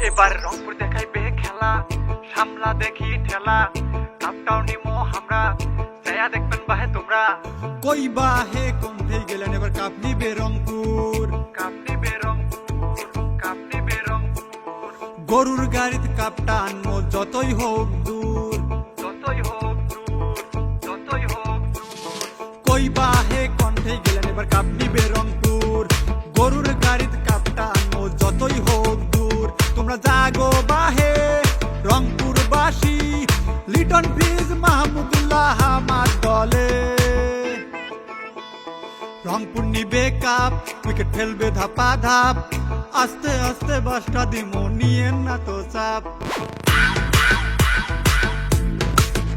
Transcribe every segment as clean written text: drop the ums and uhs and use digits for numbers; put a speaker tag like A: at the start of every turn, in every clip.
A: এবার রংপুর দেখাইবে খেলা, সামলা দেখি ঠেলা, কাপটাও নিমো আমরা, যায়া দেখবেন বাহে তোমরা।
B: কই বাহে কোনথে গেলেন, এবার কাপ নিবে রংপুর,
A: কাপ নিবে রংপুর, কাপ নিবে রংপুর।
B: গরুর গাড়িতে কাপটা আনমো যতই হোক দূর,
A: যতই হোক দূর, যতই হোক দূর।
B: কই বাহে কোনথে গেলেন, এবার কাপ নিবে রংপুর, গরুর গাড়িতে কাপটা আনমো যতই হোক দূর। তোমরা জাগো বাহে রংপুরবাসী, লিটন ফিজ মাহমুদুল্লাহ আমার দলে। রংপুর নিবে কাপ, উইকেট ফেলবে ধাপা ধাপ, আস্তে আস্তে বাসটা দিমো নিয়েন না তো চাপ।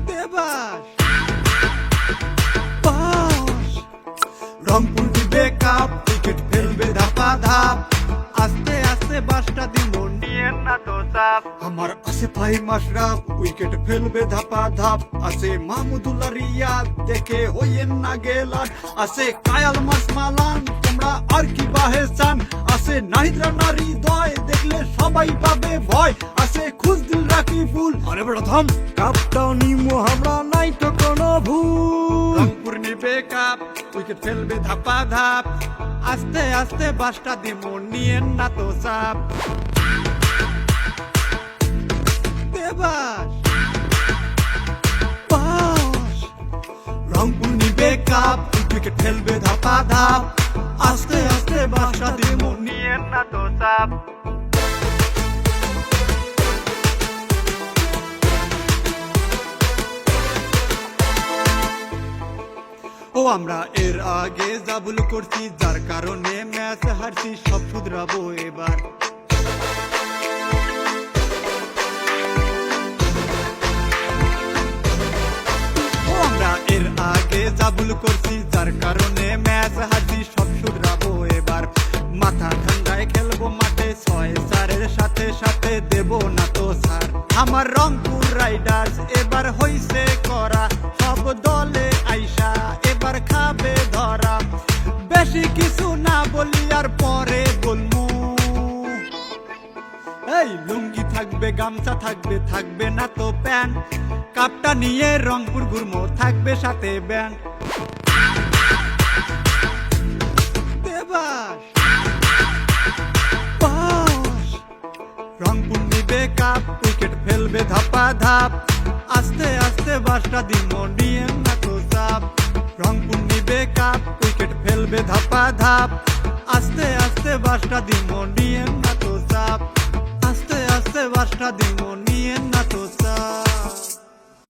B: দেবাস বাস, রংপুর নিবে কাপ, উইকেট ফেলবে ধাপা ধাপ, আস্তে আস্তে বাসটা দিমো
A: নিয়েন না তো চাপ।
B: আমার আছে ভাই মাশরাফ, উইকেট ফেলবে ধাপা ধাপ, আছে মাহমুদুল্লাহ রিয়াদ, দেখে হইয়েন না গেলান, আছে কায়াল মাসমালান, তোমরা আর কি বাহে চান, আছে নাহিদ রানা হৃদয়, দেখলে সবাই পাবে ভয়, আছে খুশদিল রাকিবুল, আরে প্রথম কাপটাও নিমো আমরা, নাই তো কোনো ভুল। রংপুর নিবে কাপ, উইকেট ফেলবে ধাপা ধাপ, আস্তে আস্তে বাসটা দিমো নিয়েন না তো চাপ। দেবাস বাস, রংপুর নিবে কাপ, উইকেট ফেলবে ধাপা ধাপ, আস্তে আস্তে বাসটা দিমো
A: নিয়েন না তো চাপ।
B: ও আমরা এর আগে যা ভুল করছি, যার কারণে ম্যাচ হারছি, সব শুধরাবো এবার। ও আমরা এর আগে যা ভুল করছি, যার কারণে ম্যাচ হারছি, সব শুধরাবো এবার। মাথা ঠান্ডায় খেলবো মাঠে, 6-4-এর সাথে সাথে দেব না তো সার। আমার রংপুর রাইডার্স এবার হইছে করা, সব দলে আইসা এবার খাবে ধরা। বেশি কিছু না বলি আর পরে বলমু, এই লুঙ্গি থাকবে, গামছা থাকবে, থাকবে না তো প্যান্ট, কাপটা নিয়ে রংপুর ঘুরমো, থাকবে সাথে ব্যান্ড। দেবাস বাস, রংপুর নিবে কাপ, উইকেট ফেলবে ধাপা ধাপ, আস্তে আস্তে বাসটা দিমো নিয়েন না তো চাপ। রংপুর নিবে কাপ, উইকেট ফেলবে ধাপা ধাপ, আস্তে আস্তে বাসটা দিমো নিয়েন না তো চাপ, আস্তে আস্তে বাসটা দিমো নিয়েন না তো চাপ।